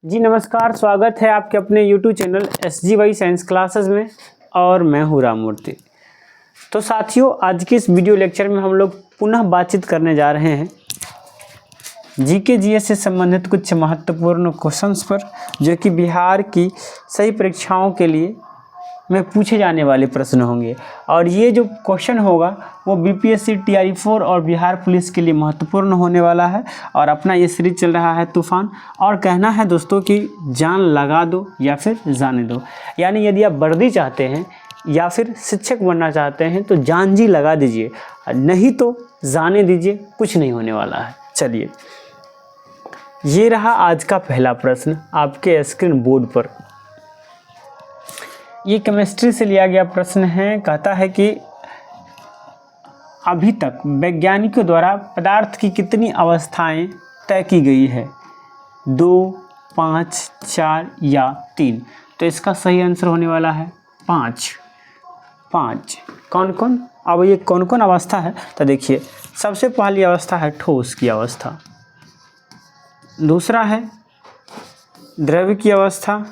जी नमस्कार, स्वागत है आपके अपने YouTube channel SGY science classes में और मैं हूँ राममूर्ति। तो साथियों, आज के इस वीडियो लेक्चर में हम लोग पुनः बातचीत करने जा रहे हैं जीके जीएस से संबंधित कुछ महत्वपूर्ण क्वेश्चंस पर, जो कि बिहार की सही परीक्षाओं के लिए में पूछे जाने वाले प्रश्न होंगे। और ये जो क्वेश्चन होगा वो BPSC TRE4 और बिहार पुलिस के लिए महत्वपूर्ण होने वाला है। और अपना ये सीरीज चल रहा है तूफान, और कहना है दोस्तों कि जान लगा दो या फिर जाने दो। यानी यदि आप वर्दी चाहते हैं या फिर शिक्षक बनना चाहते हैं तो जान जी लगा दीजिए, नहीं तो जाने दीजिए, कुछ नहीं होने वाला है। चलिए, ये रहा आज का पहला प्रश्न आपके स्क्रीन बोर्ड पर। ये केमिस्ट्री से लिया गया प्रश्न है। कहता है कि अभी तक वैज्ञानिकों द्वारा पदार्थ की कितनी अवस्थाएं तय की गई है? 2, 5, 4 या 3? तो इसका सही आंसर होने वाला है 5। कौन कौन? अब ये कौन कौन अवस्था है तो देखिए, सबसे पहली अवस्था है ठोस की अवस्था, दूसरा है द्रव्य की अवस्था,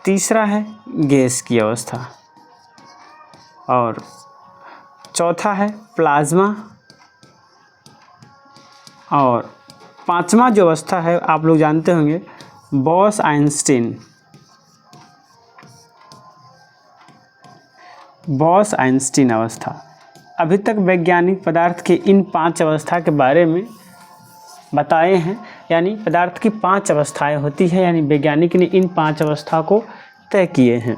तीसरा है गैस की अवस्था, और चौथा है प्लाज्मा, और पांचवा जो अवस्था है आप लोग जानते होंगे, बॉस-आइंस्टीन अवस्था। अभी तक वैज्ञानिक पदार्थ के इन 5 अवस्था के बारे में बताए हैं। यानी पदार्थ की 5 अवस्थाएं होती है, यानी वैज्ञानिक ने इन 5 अवस्था को तय किए हैं।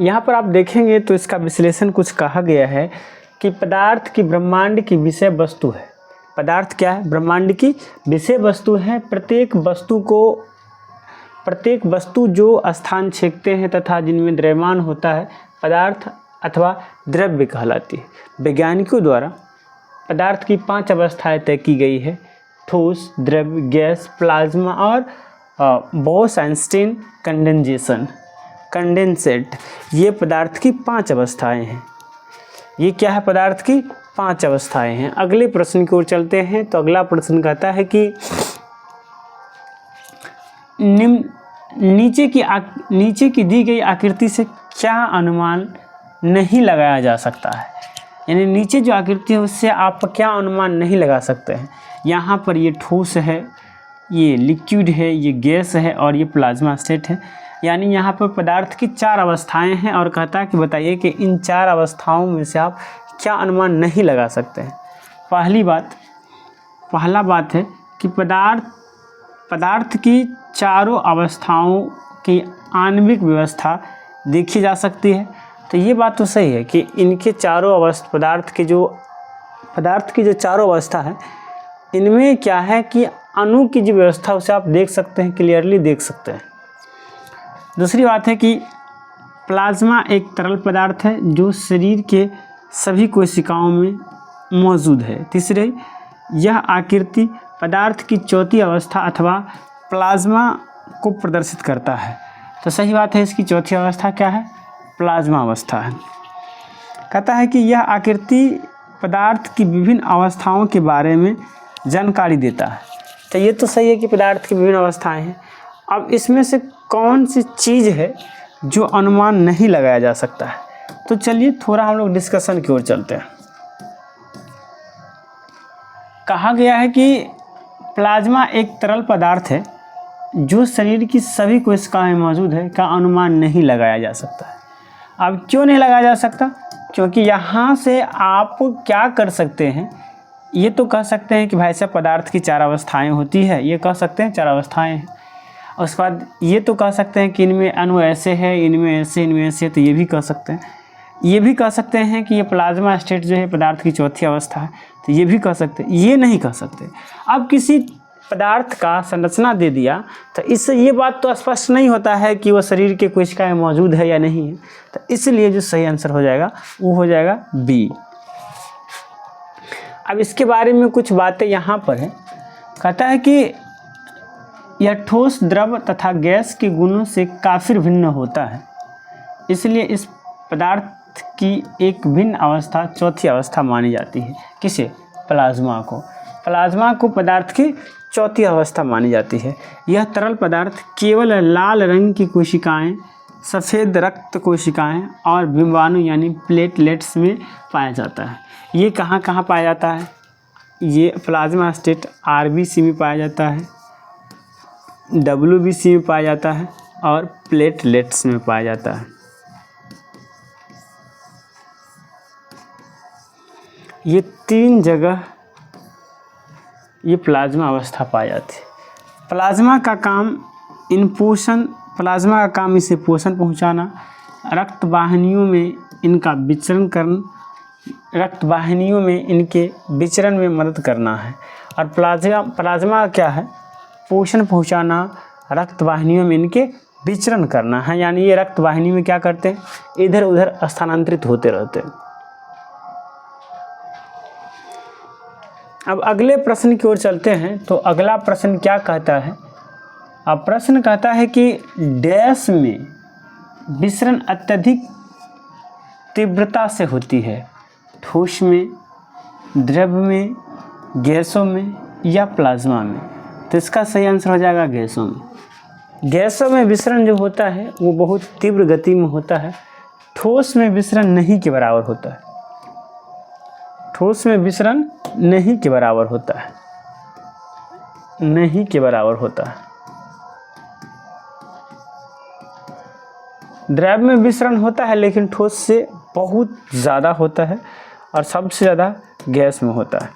यहाँ पर आप देखेंगे तो इसका विश्लेषण कुछ कहा गया है कि पदार्थ की ब्रह्मांड की विषय वस्तु है। पदार्थ क्या है? ब्रह्मांड की विषय वस्तु है। प्रत्येक वस्तु जो स्थान छेकते हैं तथा जिनमें द्रव्यमान होता है, पदार्थ अथवा द्रव्य कहलाती है। वैज्ञानिकों द्वारा पदार्थ की 5 अवस्थाएं तय की गई है: ठोस, द्रव्य, गैस, प्लाज्मा और बॉस-आइंस्टीन कंडेंसेट। ये पदार्थ की 5 अवस्थाएं हैं। ये क्या है? पदार्थ की 5 अवस्थाएं हैं। अगले प्रश्न की ओर चलते हैं। तो अगला प्रश्न कहता है कि नीचे की दी गई आकृति से क्या अनुमान नहीं लगाया जा सकता है? यानी नीचे जो आकृति है उससे आप क्या अनुमान नहीं लगा सकते हैं? यहाँ पर ये ठोस है, ये लिक्विड है, ये गैस है और ये प्लाज्मा स्टेट है। यानी यहाँ पर पदार्थ की 4 अवस्थाएं हैं, और कहता है कि बताइए कि इन 4 अवस्थाओं में से आप क्या अनुमान नहीं लगा सकते हैं। पहला बात है कि पदार्थ की चारों अवस्थाओं की आणविक व्यवस्था देखी जा सकती है। तो ये बात तो सही है कि इनके चारों पदार्थ की जो चारों अवस्था है, इनमें क्या है कि अणु की जो व्यवस्था उसे आप देख सकते हैं, क्लियरली देख सकते हैं। दूसरी बात है कि प्लाज्मा एक तरल पदार्थ है जो शरीर के सभी कोशिकाओं में मौजूद है। तीसरे, यह आकृति पदार्थ की चौथी अवस्था अथवा प्लाज्मा को प्रदर्शित करता है। तो सही बात है, इसकी चौथी अवस्था क्या है? प्लाज्मा अवस्था है। कहता है कि यह आकृति पदार्थ की विभिन्न अवस्थाओं के बारे में जानकारी देता है। तो ये तो सही है कि पदार्थ की विभिन्न अवस्थाएं हैं। अब इसमें से कौन सी चीज़ है जो अनुमान नहीं लगाया जा सकता है? तो चलिए थोड़ा हम लोग डिस्कशन की ओर चलते हैं। कहा गया है कि प्लाज्मा एक तरल पदार्थ है जो शरीर की सभी कोशिकाएं मौजूद है, का अनुमान नहीं लगाया जा सकता है। अब क्यों नहीं लगाया जा सकता? क्योंकि यहाँ से आप क्या कर सकते हैं, ये तो कह सकते हैं कि भाई साहब पदार्थ की 4 अवस्थाएं होती है, ये कह सकते हैं 4 अवस्थाएं हैं। उसके बाद ये तो कह सकते हैं कि इनमें अणु ऐसे है, इनमें ऐसे, इनमें ऐसे, तो ये भी कह सकते हैं। ये भी कह सकते हैं कि ये प्लाज्मा स्टेट जो है पदार्थ की चौथी अवस्था है, तो ये भी कह सकते हैं। ये नहीं कह सकते। अब किसी पदार्थ का संरचना दे दिया तो इससे ये बात तो स्पष्ट नहीं होता है कि वो शरीर के कोशिकाएं मौजूद है या नहीं है। तो इसलिए जो सही आंसर हो जाएगा वो हो जाएगा बी। अब इसके बारे में कुछ बातें यहाँ पर है। कहता है कि यह ठोस, द्रव तथा गैस के गुणों से काफ़ी भिन्न होता है, इसलिए इस पदार्थ की एक भिन्न अवस्था चौथी अवस्था मानी जाती है। किसे? प्लाज्मा को। प्लाज्मा को पदार्थ की चौथी अवस्था मानी जाती है। यह तरल पदार्थ केवल लाल रंग की कोशिकाएं, सफ़ेद रक्त कोशिकाएं और बिंबाणु यानी प्लेटलेट्स में पाया जाता है। ये कहाँ कहाँ पाया जाता है? ये प्लाज्मा स्टेट आरबीसी में पाया जाता है, डब्ल्यूबीसी में पाया जाता है और प्लेटलेट्स में पाया जाता है। ये 3 जगह ये प्लाज्मा अवस्था पाई जाती है। प्लाज्मा का काम इसे पोषण पहुंचाना, रक्त वाहिनियों में इनके विचरण में मदद करना है। और प्लाज्मा क्या है? पोषण पहुंचाना, रक्त वाहिनियों में इनके विचरण करना है, यानी ये रक्त वाहिनी में क्या करते हैं? इधर उधर स्थानांतरित होते रहते हैं। अब अगले प्रश्न की ओर चलते हैं। तो अगला प्रश्न क्या कहता है? अब प्रश्न कहता है कि डैश में विसरण अत्यधिक तीव्रता से होती है, ठोस में, द्रव में, गैसों में या प्लाज्मा में? तो इसका सही आंसर हो जाएगा गैसों में। गैसों में विसरण जो होता है वो बहुत तीव्र गति में होता है। ठोस में विसरण नहीं के बराबर होता है। ठोस में विसरण नहीं के बराबर होता है, नहीं के बराबर होता है। द्रव में विसरण होता है लेकिन ठोस से बहुत ज़्यादा होता है और सबसे ज़्यादा गैस में होता है।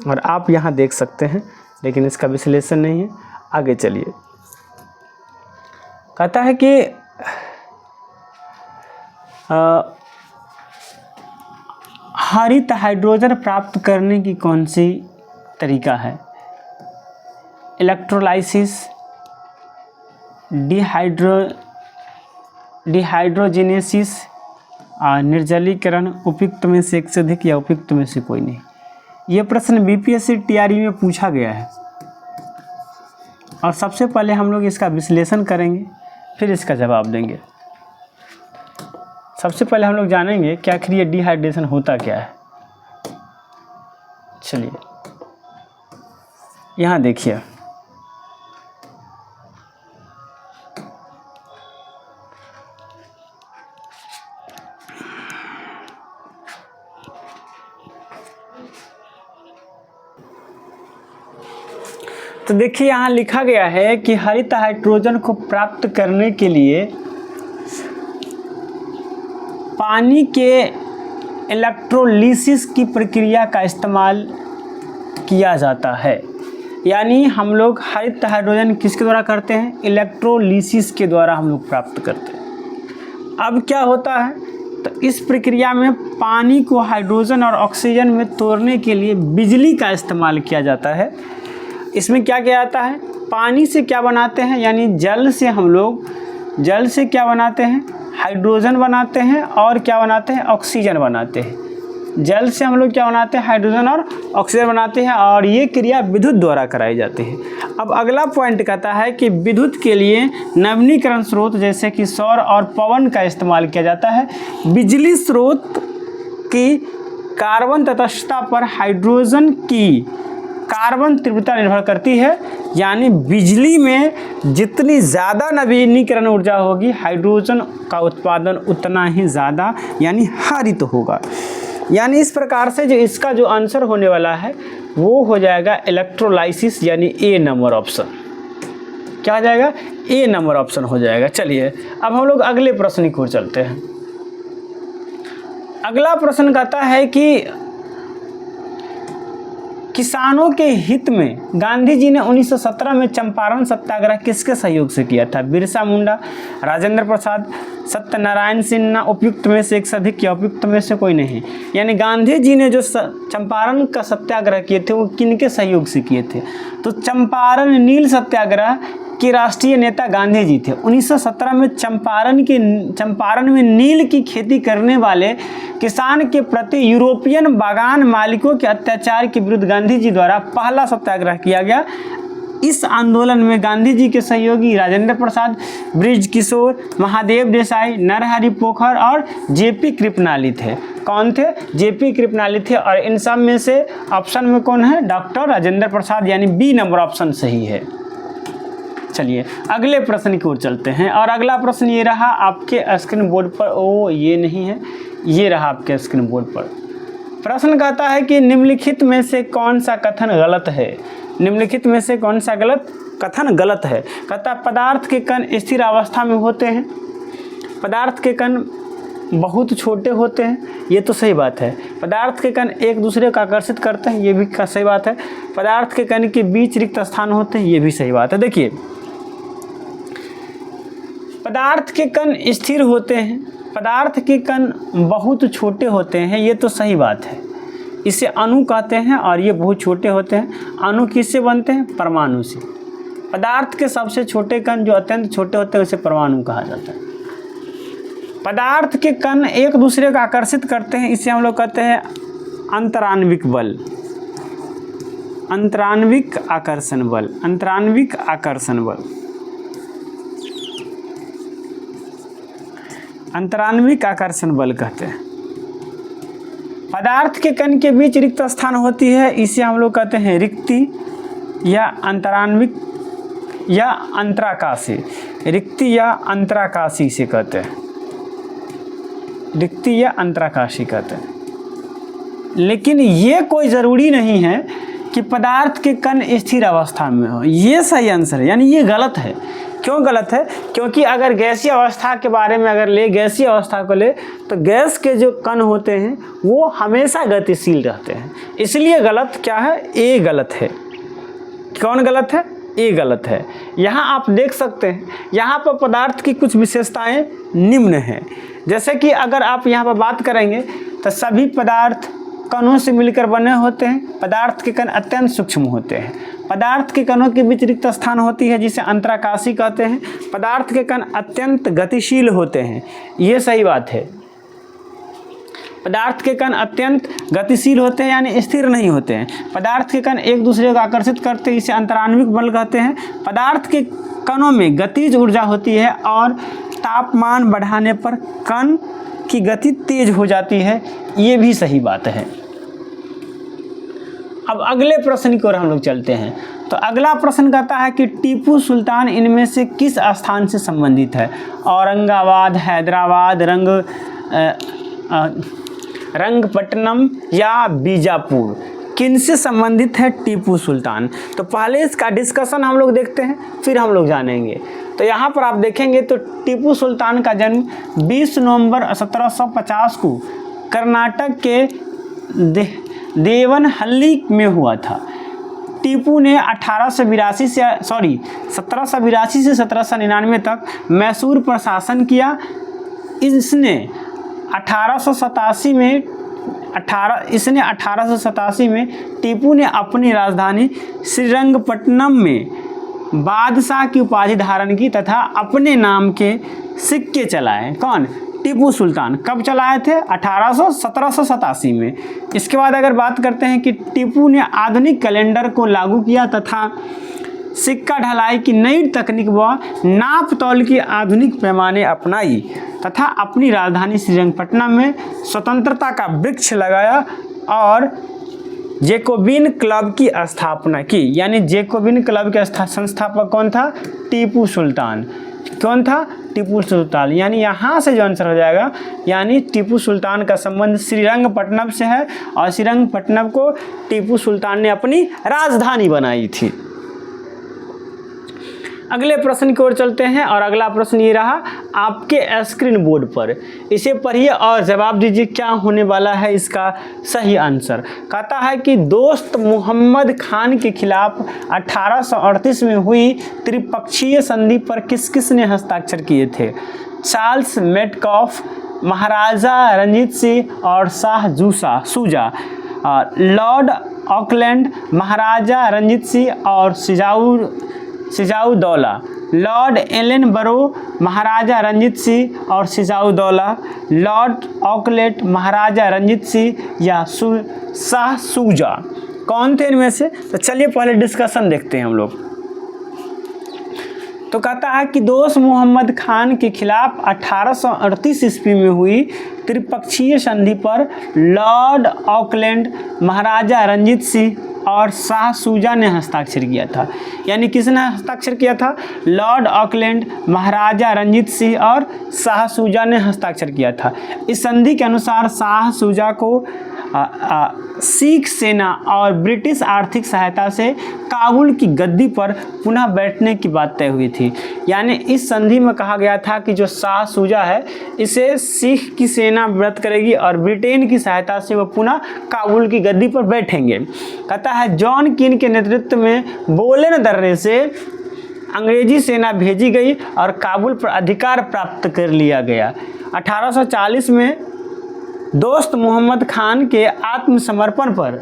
और आप यहाँ देख सकते हैं, लेकिन इसका विश्लेषण नहीं है। आगे चलिए। कहता है कि हरित हाइड्रोजन प्राप्त करने की कौन सी तरीका है? इलेक्ट्रोलाइसिस, डिहाइड्रोजिनेसिस, निर्जलीकरण, उपयुक्त में से एक से अधिक या उपयुक्त में से कोई नहीं। ये प्रश्न बीपीएससी टीआरई में पूछा गया है और सबसे पहले हम लोग इसका विश्लेषण करेंगे, फिर इसका जवाब देंगे। सबसे पहले हम लोग जानेंगे कि आखिर ये डिहाइड्रेशन होता क्या है। चलिए यहाँ देखिए, तो देखिए यहाँ लिखा गया है कि हरित हाइड्रोजन को प्राप्त करने के लिए पानी के इलेक्ट्रोलिसिस की प्रक्रिया का इस्तेमाल किया जाता है। यानी हम लोग हरित हाइड्रोजन किसके द्वारा करते हैं? इलेक्ट्रोलिसिस के द्वारा हम लोग प्राप्त करते हैं। अब क्या होता है? तो इस प्रक्रिया में पानी को हाइड्रोजन और ऑक्सीजन में तोड़ने के लिए बिजली का इस्तेमाल किया जाता है। इसमें क्या किया जाता है? पानी से क्या बनाते हैं? यानी जल से हम लोग क्या बनाते हैं? हाइड्रोजन बनाते हैं और क्या बनाते हैं? ऑक्सीजन बनाते हैं। जल से हम लोग क्या बनाते हैं? हाइड्रोजन और ऑक्सीजन बनाते हैं और ये क्रिया विद्युत द्वारा कराई जाती है। अब अगला पॉइंट कहता है कि विद्युत के लिए नवीनीकरण स्रोत जैसे कि सौर और पवन का इस्तेमाल किया जाता है। बिजली स्रोत की कार्बन तटस्थता पर हाइड्रोजन की कार्बन तीव्रता निर्भर करती है। यानी बिजली में जितनी ज़्यादा नवीनीकरण ऊर्जा होगी, हाइड्रोजन का उत्पादन उतना ही ज़्यादा यानी हरित होगा। यानी इस प्रकार से जो इसका जो आंसर होने वाला है वो हो जाएगा इलेक्ट्रोलाइसिस, यानी ए नंबर ऑप्शन। क्या हो जाएगा? ए नंबर ऑप्शन हो जाएगा। चलिए अब हम लोग अगले प्रश्न की ओर चलते हैं। अगला प्रश्न कहता है कि किसानों के हित में गांधी जी ने 1917 में चंपारण सत्याग्रह किसके सहयोग से किया था? बिरसा मुंडा, राजेंद्र प्रसाद, सत्यनारायण सिन्हा, उपयुक्त में से एक से अधिक या उपयुक्त में से कोई नहीं। यानी गांधी जी ने जो चंपारण का सत्याग्रह किए थे वो किनके सहयोग से किए थे? तो चंपारण नील सत्याग्रह के राष्ट्रीय नेता गांधी जी थे। 1917 में चंपारण में नील की खेती करने वाले किसान के प्रति यूरोपियन बागान मालिकों के अत्याचार के विरुद्ध गांधी जी द्वारा पहला सत्याग्रह किया गया। इस आंदोलन में गांधी जी के सहयोगी राजेंद्र प्रसाद, बृज किशोर, महादेव देसाई, नरहरि पोखर और जेपी कृपलानी थे। कौन थे? जेपी कृपलानी थे। और इन सब में से ऑप्शन में कौन है? डॉक्टर राजेंद्र प्रसाद, यानी बी नंबर ऑप्शन सही है। चलिए अगले प्रश्न की ओर चलते हैं और अगला प्रश्न ये रहा आपके स्क्रीन बोर्ड पर। ओ ये नहीं है, ये रहा आपके स्क्रीन बोर्ड पर। प्रश्न कहता है कि निम्नलिखित में से कौन सा कथन गलत है? निम्नलिखित में से कौन सा कथन गलत है? कहता है पदार्थ के कण स्थिर अवस्था में होते हैं, पदार्थ के कण बहुत छोटे होते हैं, ये तो सही बात है। पदार्थ के कण एक दूसरे को आकर्षित करते हैं, ये भी सही बात है। पदार्थ के कण के बीच रिक्त स्थान होते हैं, ये भी सही बात है। देखिए पदार्थ के कण स्थिर होते हैं, पदार्थ के कण बहुत छोटे होते हैं, ये तो सही बात है। इसे अणु कहते हैं और ये बहुत छोटे होते हैं। अणु किससे बनते हैं? परमाणु से। पदार्थ के सबसे छोटे कण जो अत्यंत छोटे होते हैं उसे परमाणु कहा जाता है। पदार्थ के कण एक दूसरे को आकर्षित करते हैं, इसे हम लोग कहते हैं अंतराण्विक बल, अंतराण्विक आकर्षण बल, अंतराण्विक आकर्षण बल, अंतराण्विक आकर्षण बल कहते हैं। पदार्थ के कण के बीच रिक्त स्थान होती है, इसे हम लोग कहते हैं रिक्ति या अंतराण्विक या अंतराकाशी। रिक्ति या अंतराकाशी से कहते हैं, रिक्ति या अंतराकाशी कहते हैं। लेकिन ये कोई ज़रूरी नहीं है कि पदार्थ के कण स्थिर अवस्था में हो, ये सही आंसर है, यानी ये गलत है। क्यों गलत है? क्योंकि अगर गैसीय अवस्था के बारे में अगर गैसीय अवस्था को ले तो गैस के जो कण होते हैं वो हमेशा गतिशील रहते हैं, इसलिए गलत क्या है? ए गलत है। कौन गलत है? ए गलत है। यहाँ आप देख सकते हैं, यहाँ पर पदार्थ की कुछ विशेषताएं निम्न हैं। जैसे कि अगर आप यहाँ पर बात करेंगे तो सभी पदार्थ कणों से मिलकर बने होते हैं, पदार्थ के कण अत्यंत सूक्ष्म होते हैं, पदार्थ के कणों के बीच रिक्त स्थान होती है जिसे अंतराकाशी कहते हैं, पदार्थ के कण अत्यंत गतिशील होते हैं, ये सही बात है। पदार्थ के कण अत्यंत गतिशील होते हैं यानी स्थिर नहीं होते हैं। पदार्थ के कण एक दूसरे को आकर्षित करते हैं, इसे अंतराण्विक बल कहते हैं। पदार्थ के कणों में गतिज ऊर्जा होती है और तापमान बढ़ाने पर कण की गति तेज हो जाती है, ये भी सही बात है। अब अगले प्रश्न की ओर हम लोग चलते हैं। तो अगला प्रश्न कहता है कि टीपू सुल्तान इनमें से किस स्थान से संबंधित है? औरंगाबाद, हैदराबाद, रंगपट्टनम या बीजापुर, किनसे संबंधित है टीपू सुल्तान? तो पहले इसका डिस्कशन हम लोग देखते हैं, फिर हम लोग जानेंगे। तो यहाँ पर आप देखेंगे तो टीपू सुल्तान का जन्म 20 नवंबर 1750 को कर्नाटक के देवनहल्ली में हुआ था। टीपू ने 1782 से 1799 तक मैसूर पर शासन किया। इसने 1887 में टीपू ने अपनी राजधानी श्रीरंगपट्टनम में बादशाह की उपाधि धारण की तथा अपने नाम के सिक्के चलाए। कौन? टीपू सुल्तान। कब चलाए थे? 1787 में। इसके बाद अगर बात करते हैं कि टीपू ने आधुनिक कैलेंडर को लागू किया तथा सिक्का ढलाई की नई तकनीक व नाप तौल की आधुनिक पैमाने अपनाई तथा अपनी राजधानी श्रीरंगपट्टनम में स्वतंत्रता का वृक्ष लगाया और जैकोबिन क्लब की स्थापना की। यानी जैकोबिन क्लब के संस्थापक कौन था? टीपू सुल्तान। कौन था? टीपू सुल्तान। यानी यहाँ से जो आंसर हो जाएगा, यानी टीपू सुल्तान का संबंध श्रीरंगपट्टनम से है और श्रीरंगपट्टनम को टीपू सुल्तान ने अपनी राजधानी बनाई थी। अगले प्रश्न की ओर चलते हैं और अगला प्रश्न ये रहा आपके स्क्रीन बोर्ड पर। इसे पढ़िए और जवाब दीजिए क्या होने वाला है इसका सही आंसर। कहता है कि दोस्त मोहम्मद खान के खिलाफ 1838 में हुई त्रिपक्षीय संधि पर किस किस ने हस्ताक्षर किए थे? चार्ल्स मेटकॉफ, महाराजा रंजीत सिंह और शाह सूजा। लॉर्ड ऑकलैंड, महाराजा रंजीत सिंह और सिजाउद्दौला। लॉर्ड एलन बरो, महाराजा रंजीत सिंह और सिजाउद्दौला। लॉर्ड ऑकलैंड, महाराजा रंजीत सिंह या शाह सूजा, कौन थे इनमें से? तो चलिए पहले डिस्कशन देखते हैं हम लोग। तो कहता है कि दोस्त मोहम्मद खान के खिलाफ 1838 ईस्वी में हुई त्रिपक्षीय संधि पर लॉर्ड ऑकलैंड, महाराजा रंजीत सिंह और शाह शुजा ने हस्ताक्षर किया था। यानी किसने हस्ताक्षर किया था? लॉर्ड ऑकलैंड, महाराजा रंजीत सिंह और शाह शुजा ने हस्ताक्षर किया था। इस संधि के अनुसार शाह शुजा को सिख सेना और ब्रिटिश आर्थिक सहायता से काबुल की गद्दी पर पुनः बैठने की बात तय हुई थी। यानी इस संधि में कहा गया था कि जो शाह शुजा है इसे सिख की सेना मदद करेगी और ब्रिटेन की सहायता से वह पुनः काबुल की गद्दी पर बैठेंगे। कहता है जॉन किन के नेतृत्व में बोलेन दर्रे से अंग्रेजी सेना भेजी गई और काबुल पर अधिकार प्राप्त कर लिया गया। 1840 में दोस्त मोहम्मद खान के आत्मसमर्पण पर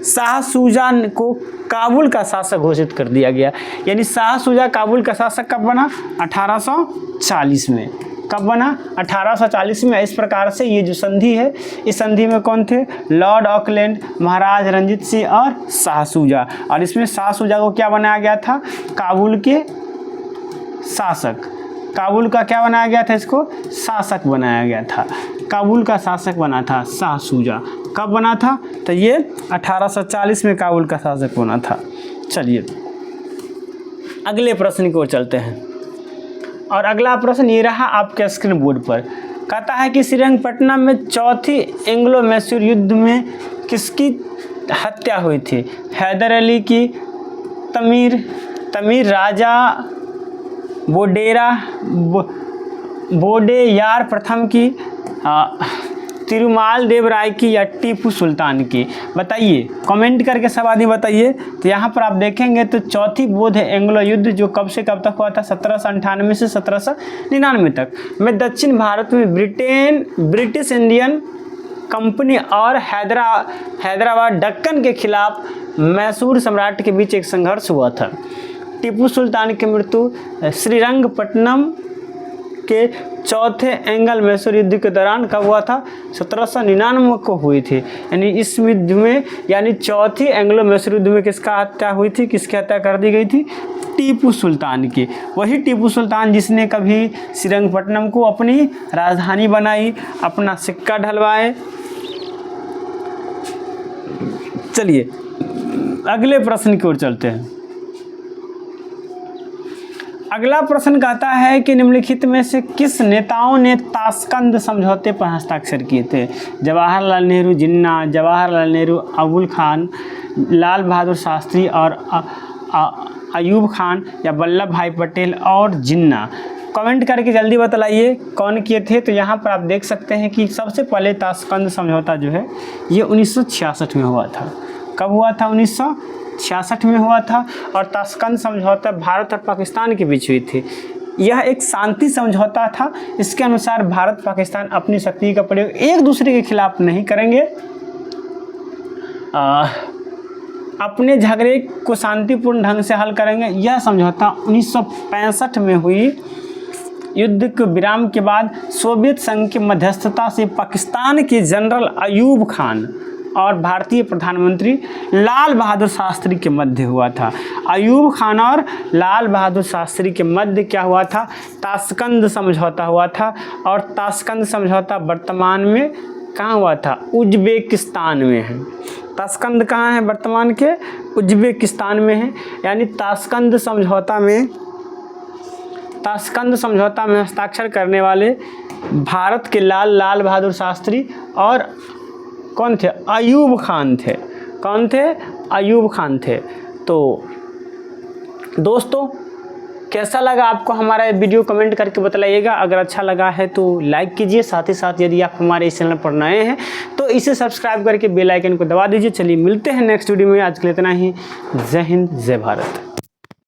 शाह शुजा को काबुल का शासक घोषित कर दिया गया। यानी शाह शुजा काबुल का शासक कब बना? 1840 में। कब बना? 1840 में। इस प्रकार से ये जो संधि है, इस संधि में कौन थे? लॉर्ड ऑकलैंड, महाराज रंजीत सिंह और शाह शुजा। और इसमें शाह शुजा को क्या बनाया गया था? काबुल के शासक। काबुल का क्या बनाया गया था? इसको शासक बनाया गया था। काबुल का शासक बना था शाह शुजा। कब बना था? तो ये 1840 में काबुल का शासक बना था। चलिए अगले प्रश्न की ओर चलते हैं। और अगला प्रश्न ये रहा आपके स्क्रीन बोर्ड पर। कहता है कि श्रीरंगपट्टनम में चौथी एंग्लो मैसूर युद्ध में किसकी हत्या हुई थी? हैदर अली की, तमीर राजा बोडेयार प्रथम की, तिरुमाल देव राय की या टीपू सुल्तान की? बताइए, कमेंट करके सब आदमी बताइए। तो यहाँ पर आप देखेंगे तो चौथी बौद्ध एंग्लो युद्ध जो कब से कब तक हुआ था? 1798 से 1799 तक में दक्षिण भारत में ब्रिटिश इंडियन कंपनी और हैदराबाद दक्कन के खिलाफ मैसूर सम्राट के बीच एक संघर्ष हुआ था। टीपू सुल्तान की मृत्यु श्रीरंगपट्टनम के चौथे एंग्लो मैसूर युद्ध के दौरान कब हुआ था? 1799 को हुई थी। यानी इस युद्ध में, यानी चौथी एंग्लो मैसूर युद्ध में किसका हत्या हुई थी? किसकी हत्या कर दी गई थी? टीपू सुल्तान की। वही टीपू सुल्तान जिसने कभी श्रीरंगपट्टनम को अपनी राजधानी बनाई, अपना सिक्का ढलवाए। चलिए अगले प्रश्न की ओर चलते हैं। अगला प्रश्न कहता है कि निम्नलिखित में से किस नेताओं ने ताशकंद समझौते पर हस्ताक्षर किए थे? जवाहरलाल नेहरू, जिन्ना, जवाहरलाल नेहरू, अबुल खान, लाल बहादुर शास्त्री और अयूब खान या वल्लभ भाई पटेल और जिन्ना? कमेंट करके जल्दी बतलाइए कौन किए थे। तो यहाँ पर आप देख सकते हैं कि सबसे पहले ताशकंद समझौता जो है ये 1966 में हुआ था। कब हुआ था? 1966 में हुआ था। और ताशकंद समझौता भारत और पाकिस्तान के बीच हुई थी। यह एक शांति समझौता था। इसके अनुसार भारत पाकिस्तान अपनी शक्ति का प्रयोग एक दूसरे के खिलाफ नहीं करेंगे, अपने झगड़े को शांतिपूर्ण ढंग से हल करेंगे। यह समझौता 1965 में हुई युद्ध के विराम के बाद सोवियत संघ की मध्यस्थता से पाकिस्तान के जनरल अयूब खान और भारतीय प्रधानमंत्री लाल बहादुर शास्त्री के मध्य हुआ था। अयूब खान और लाल बहादुर शास्त्री के मध्य क्या हुआ था? ताशकंद समझौता हुआ था। और ताशकंद समझौता वर्तमान में कहाँ हुआ था? उज्बेकिस्तान में है। ताशकंद कहाँ है? वर्तमान के उज्बेकिस्तान में है। यानी ताशकंद समझौता में हस्ताक्षर करने वाले भारत के लाल बहादुर शास्त्री और कौन थे? अयूब खान थे। कौन थे? अयूब खान थे। तो दोस्तों कैसा लगा आपको हमारा ये वीडियो? कमेंट करके बताइएगा। अगर अच्छा लगा है तो लाइक कीजिए। साथ ही साथ यदि आप हमारे इस चैनल पर नए हैं तो इसे सब्सक्राइब करके बेल आइकन को दबा दीजिए। चलिए मिलते हैं नेक्स्ट वीडियो में। आज के लिए इतना ही। जय हिंद, जय भारत।